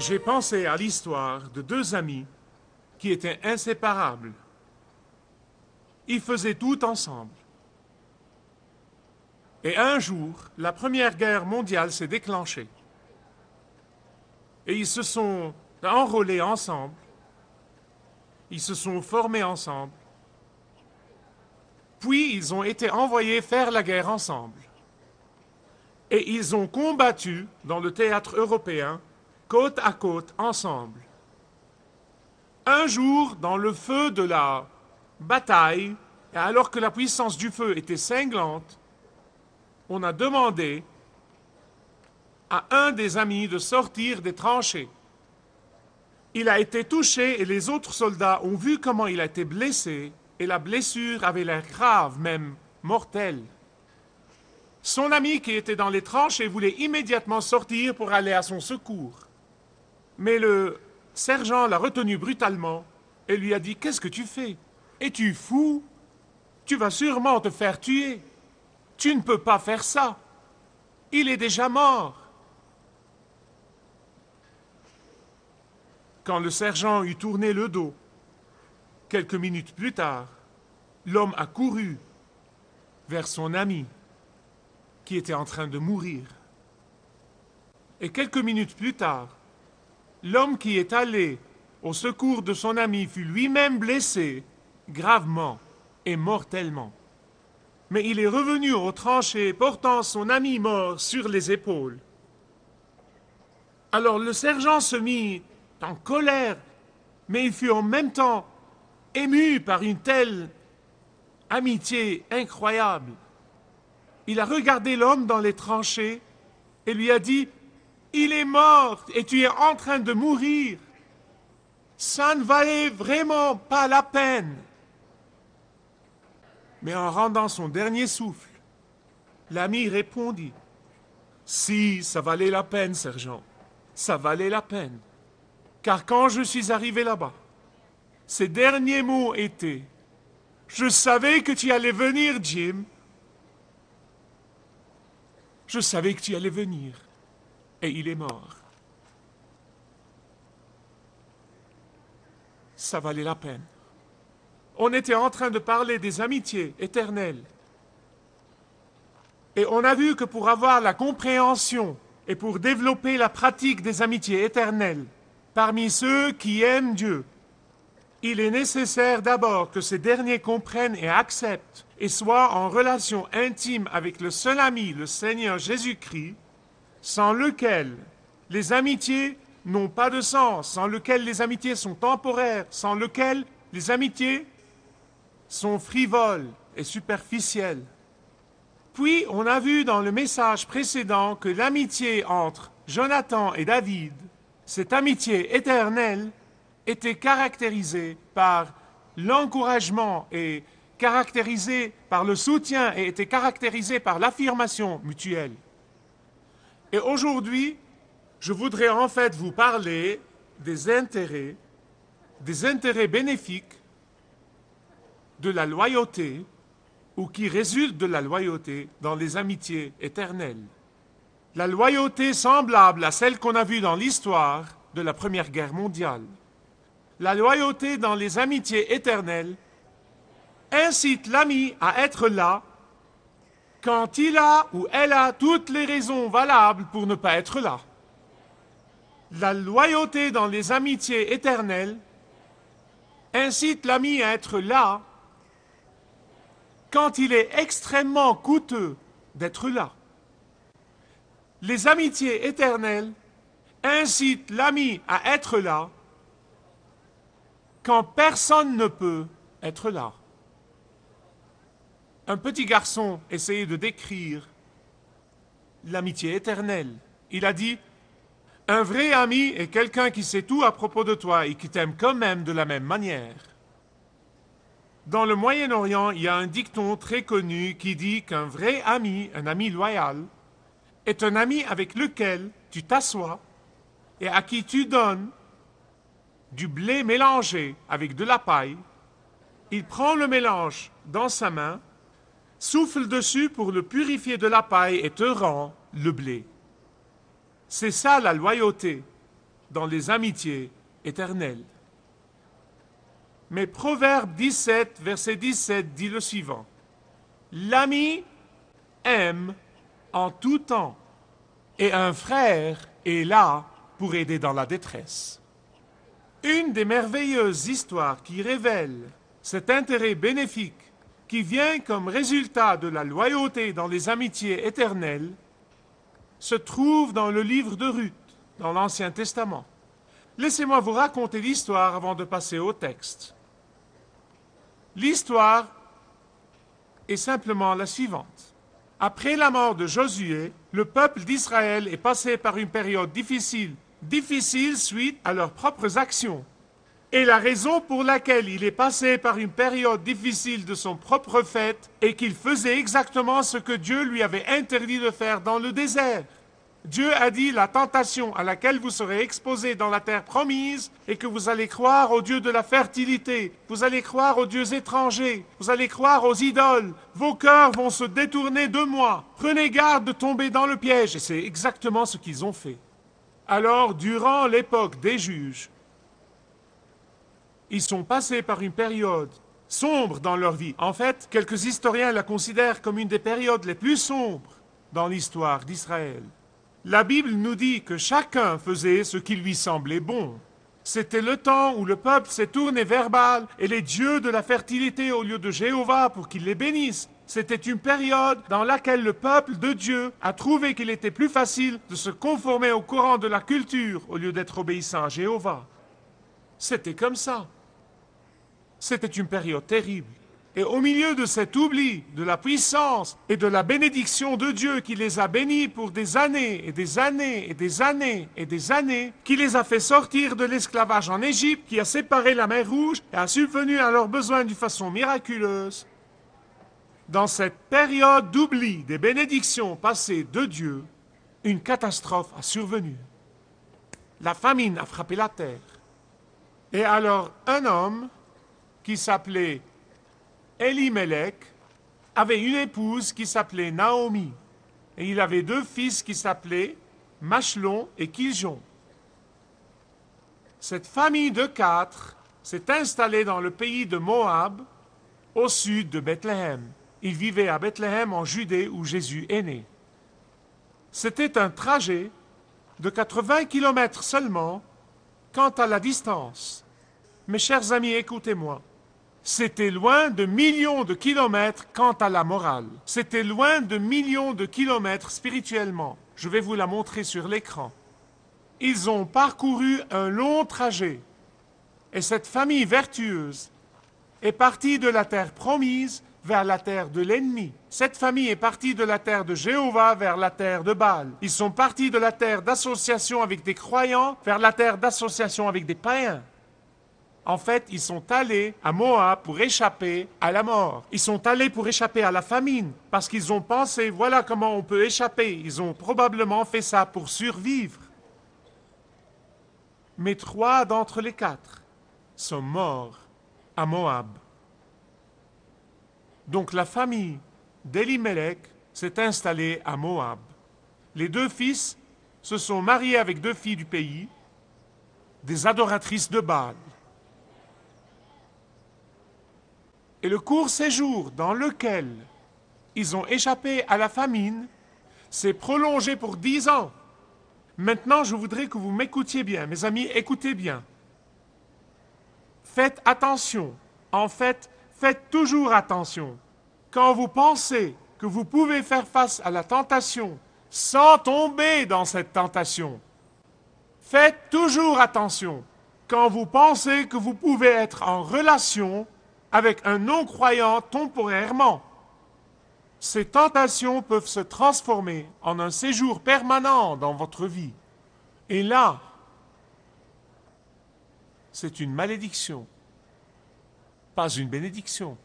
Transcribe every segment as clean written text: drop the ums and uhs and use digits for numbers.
J'ai pensé à l'histoire de deux amis qui étaient inséparables. Ils faisaient tout ensemble. Et un jour, la Première Guerre mondiale s'est déclenchée. Et ils se sont enrôlés ensemble. Ils se sont formés ensemble. Puis ils ont été envoyés faire la guerre ensemble. Et ils ont combattu dans le théâtre européen, côte à côte, ensemble. Un jour, dans le feu de la bataille, et alors que la puissance du feu était cinglante, on a demandé à un des amis de sortir des tranchées. Il a été touché et les autres soldats ont vu comment il a été blessé et la blessure avait l'air grave, même mortelle. Son ami qui était dans les tranchées voulait immédiatement sortir pour aller à son secours. Mais le sergent l'a retenu brutalement et lui a dit « Qu'est-ce que tu fais? Es-tu fou? Tu vas sûrement te faire tuer. Tu ne peux pas faire ça. Il est déjà mort. » Quand le sergent eut tourné le dos, quelques minutes plus tard, l'homme a couru vers son ami qui était en train de mourir. Et quelques minutes plus tard, l'homme qui est allé au secours de son ami fut lui-même blessé gravement et mortellement. Mais il est revenu aux tranchées portant son ami mort sur les épaules. Alors le sergent se mit en colère, mais il fut en même temps ému par une telle amitié incroyable. Il a regardé l'homme dans les tranchées et lui a dit « Il est mort et tu es en train de mourir. Ça ne valait vraiment pas la peine. » Mais en rendant son dernier souffle, l'ami répondit « Si, ça valait la peine, sergent, ça valait la peine. Car quand je suis arrivé là-bas, ses derniers mots étaient « Je savais que tu allais venir, Jim. Je savais que tu allais venir. » Et il est mort. Ça valait la peine. On était en train de parler des amitiés éternelles. Et on a vu que pour avoir la compréhension et pour développer la pratique des amitiés éternelles, parmi ceux qui aiment Dieu, il est nécessaire d'abord que ces derniers comprennent et acceptent et soient en relation intime avec le seul ami, le Seigneur Jésus-Christ, sans lequel les amitiés n'ont pas de sens, sans lequel les amitiés sont temporaires, sans lequel les amitiés sont frivoles et superficielles. Puis, on a vu dans le message précédent que l'amitié entre Jonathan et David, cette amitié éternelle, était caractérisée par l'encouragement et caractérisée par le soutien et était caractérisée par l'affirmation mutuelle. Et aujourd'hui, je voudrais en fait vous parler des intérêts bénéfiques de la loyauté ou qui résultent de la loyauté dans les amitiés éternelles. La loyauté semblable à celle qu'on a vue dans l'histoire de la Première Guerre mondiale. La loyauté dans les amitiés éternelles incite l'ami à être là quand il a ou elle a toutes les raisons valables pour ne pas être là. La loyauté dans les amitiés éternelles incite l'ami à être là quand il est extrêmement coûteux d'être là. Les amitiés éternelles incitent l'ami à être là quand personne ne peut être là. Un petit garçon essayait de décrire l'amitié éternelle. Il a dit « Un vrai ami est quelqu'un qui sait tout à propos de toi et qui t'aime quand même de la même manière. » Dans le Moyen-Orient, il y a un dicton très connu qui dit qu'un vrai ami, un ami loyal, est un ami avec lequel tu t'assois et à qui tu donnes du blé mélangé avec de la paille. Il prend le mélange dans sa main, souffle dessus pour le purifier de la paille et te rend le blé. C'est ça la loyauté. dans les amitiés éternelles. Mais Proverbe 17, verset 17 dit le suivant. L'ami aime en tout temps, et un frère est là pour aider dans la détresse. Une des merveilleuses histoires qui révèle cet intérêt bénéfique qui vient comme résultat de la loyauté dans les amitiés éternelles se trouve dans le livre de Ruth, dans l'Ancien Testament. Laissez-moi vous raconter l'histoire avant de passer au texte. L'histoire est simplement la suivante. Après la mort de Josué, le peuple d'Israël est passé par une période difficile suite à leurs propres actions. Et la raison pour laquelle il est passé par une période difficile de son propre fait est qu'il faisait exactement ce que Dieu lui avait interdit de faire dans le désert. Dieu a dit la tentation à laquelle vous serez exposés dans la terre promise et que vous allez croire au Dieu de la fertilité, vous allez croire aux dieux étrangers, vous allez croire aux idoles, vos cœurs vont se détourner de moi. Prenez garde de tomber dans le piège et c'est exactement ce qu'ils ont fait. Alors, durant l'époque des juges, ils sont passés par une période sombre dans leur vie. En fait, quelques historiens la considèrent comme une des périodes les plus sombres dans l'histoire d'Israël. La Bible nous dit que chacun faisait ce qui lui semblait bon. C'était le temps où le peuple s'est tourné vers Baal et les dieux de la fertilité au lieu de Jéhovah pour qu'il les bénisse. C'était une période dans laquelle le peuple de Dieu a trouvé qu'il était plus facile de se conformer au courant de la culture au lieu d'être obéissant à Jéhovah. C'était comme ça. C'était une période terrible. Et au milieu de cet oubli, de la puissance et de la bénédiction de Dieu qui les a bénis pour des années et des années et des années et des années, qui les a fait sortir de l'esclavage en Égypte, qui a séparé la mer Rouge et a subvenu à leurs besoins d'une façon miraculeuse, dans cette période d'oubli des bénédictions passées de Dieu, une catastrophe a survenu. La famine a frappé la terre. Et alors un homme qui s'appelait Elimelech avait une épouse qui s'appelait Naomi, et il avait deux fils qui s'appelaient Machlon et Kiljon. Cette famille de 4 s'est installée dans le pays de Moab, au sud de Bethléem. Ils vivaient à Bethléem en Judée où Jésus est né. C'était un trajet de 80 kilomètres seulement quant à la distance. Mes chers amis, écoutez-moi. C'était loin de millions de kilomètres quant à la morale. C'était loin de millions de kilomètres spirituellement. Je vais vous la montrer sur l'écran. Ils ont parcouru un long trajet. Et cette famille vertueuse est partie de la terre promise vers la terre de l'ennemi. Cette famille est partie de la terre de Jéhovah vers la terre de Baal. Ils sont partis de la terre d'association avec des croyants vers la terre d'association avec des païens. En fait, ils sont allés à Moab pour échapper à la mort. Ils sont allés pour échapper à la famine, parce qu'ils ont pensé, voilà comment on peut échapper. Ils ont probablement fait ça pour survivre. Mais 3 d'entre les 4 sont morts à Moab. Donc la famille d'Elimelech s'est installée à Moab. Les 2 fils se sont mariés avec 2 filles du pays, des adoratrices de Baal. Et le court séjour dans lequel ils ont échappé à la famine s'est prolongé pour 10 ans. Maintenant, je voudrais que vous m'écoutiez bien. Mes amis, écoutez bien. Faites attention. En fait, faites toujours attention. Quand vous pensez que vous pouvez faire face à la tentation sans tomber dans cette tentation, faites toujours attention. Quand vous pensez que vous pouvez être en relation avec un non-croyant temporairement, ces tentations peuvent se transformer en un séjour permanent dans votre vie. Et là, c'est une malédiction, pas une bénédiction.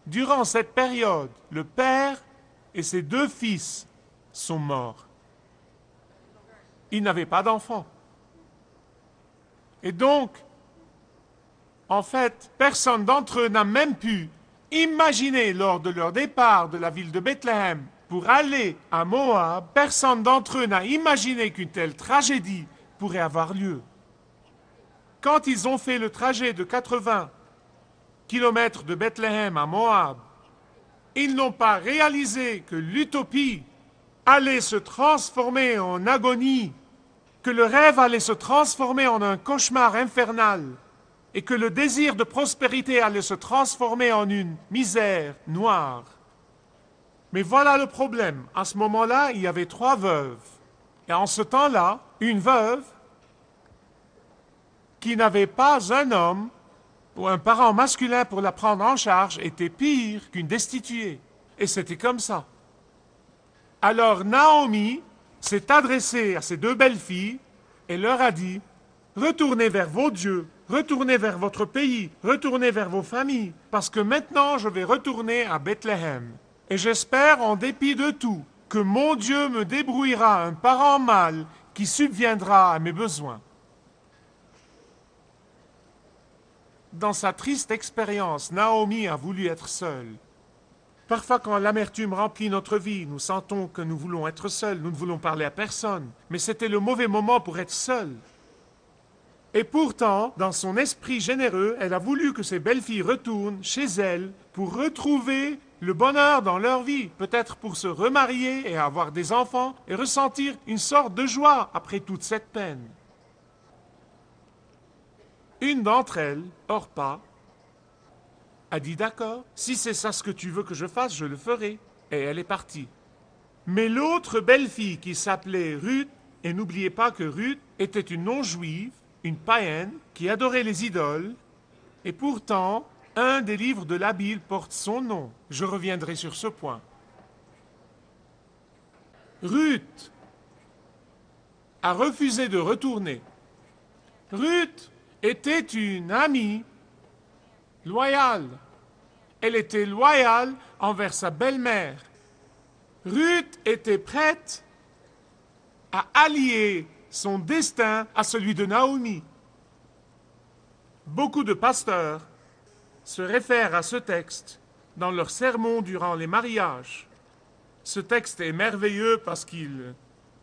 Durant cette période, le père et ses 2 fils sont morts. Ils n'avaient pas d'enfants. Et donc, en fait, personne d'entre eux n'a même pu imaginer lors de leur départ de la ville de Bethléem pour aller à Moab, personne d'entre eux n'a imaginé qu'une telle tragédie pourrait avoir lieu. Quand ils ont fait le trajet de 80 kilomètres de Bethléem à Moab, ils n'ont pas réalisé que l'utopie allait se transformer en agonie, que le rêve allait se transformer en un cauchemar infernal, et que le désir de prospérité allait se transformer en une misère noire. Mais voilà le problème. À ce moment-là, il y avait 3 veuves. Et en ce temps-là, une veuve qui n'avait pas un homme ou un parent masculin pour la prendre en charge était pire qu'une destituée. Et c'était comme ça. Alors Naomi s'est adressée à ses 2 belles-filles et leur a dit « Retournez vers vos dieux, retournez vers votre pays, retournez vers vos familles, parce que maintenant je vais retourner à Bethléem. Et j'espère, en dépit de tout, que mon Dieu me débrouillera un parent mâle qui subviendra à mes besoins. » Dans sa triste expérience, Naomi a voulu être seule. Parfois, quand l'amertume remplit notre vie, nous sentons que nous voulons être seuls, nous ne voulons parler à personne. Mais c'était le mauvais moment pour être seul. Et pourtant, dans son esprit généreux, elle a voulu que ses belles-filles retournent chez elle pour retrouver le bonheur dans leur vie, peut-être pour se remarier et avoir des enfants et ressentir une sorte de joie après toute cette peine. Une d'entre elles, Orpa, a dit « D'accord, si c'est ça ce que tu veux que je fasse, je le ferai. » Et elle est partie. Mais l'autre belle-fille qui s'appelait Ruth, et n'oubliez pas que Ruth était une non-juive, une païenne, qui adorait les idoles, et pourtant, un des livres de la Bible porte son nom. Je reviendrai sur ce point. Ruth a refusé de retourner. Ruth était une amie loyale. Elle était loyale envers sa belle-mère. Ruth était prête à allier son destin à celui de Naomi. Beaucoup de pasteurs se réfèrent à ce texte dans leurs sermons durant les mariages. Ce texte est merveilleux parce qu'il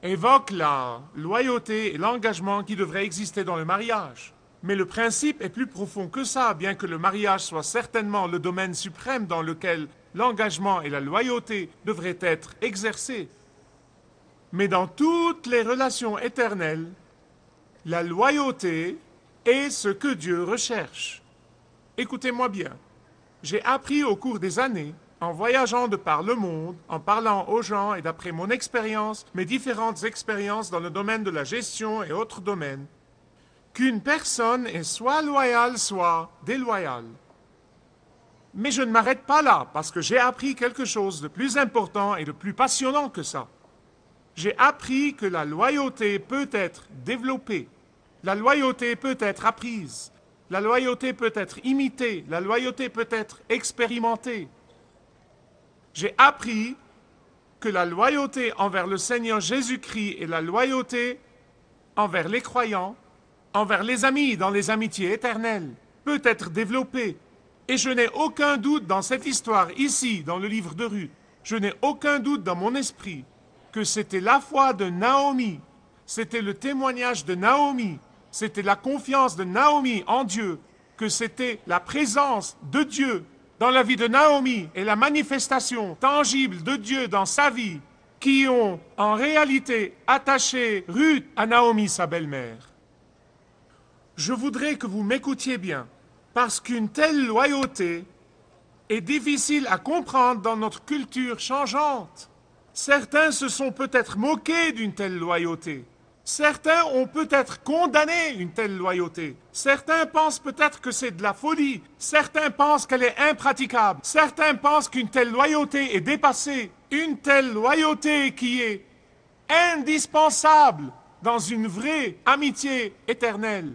évoque la loyauté et l'engagement qui devraient exister dans le mariage. Mais le principe est plus profond que ça, bien que le mariage soit certainement le domaine suprême dans lequel l'engagement et la loyauté devraient être exercés. Mais dans toutes les relations éternelles, la loyauté est ce que Dieu recherche. Écoutez-moi bien, j'ai appris au cours des années, en voyageant de par le monde, en parlant aux gens et d'après mon expérience, mes différentes expériences dans le domaine de la gestion et autres domaines, qu'une personne est soit loyale, soit déloyale. Mais je ne m'arrête pas là, parce que j'ai appris quelque chose de plus important et de plus passionnant que ça. J'ai appris que la loyauté peut être développée, la loyauté peut être apprise, la loyauté peut être imitée, la loyauté peut être expérimentée. J'ai appris que la loyauté envers le Seigneur Jésus-Christ et la loyauté envers les croyants, envers les amis dans les amitiés éternelles, peut être développée. Et je n'ai aucun doute dans cette histoire ici, dans le livre de Ruth, je n'ai aucun doute dans mon esprit que c'était la foi de Naomi, c'était le témoignage de Naomi, c'était la confiance de Naomi en Dieu, que c'était la présence de Dieu dans la vie de Naomi et la manifestation tangible de Dieu dans sa vie qui ont en réalité attaché Ruth à Naomi, sa belle-mère. Je voudrais que vous m'écoutiez bien, parce qu'une telle loyauté est difficile à comprendre dans notre culture changeante. Certains se sont peut-être moqués d'une telle loyauté. Certains ont peut-être condamné une telle loyauté. Certains pensent peut-être que c'est de la folie. Certains pensent qu'elle est impraticable. Certains pensent qu'une telle loyauté est dépassée. Une telle loyauté qui est indispensable dans une vraie amitié éternelle.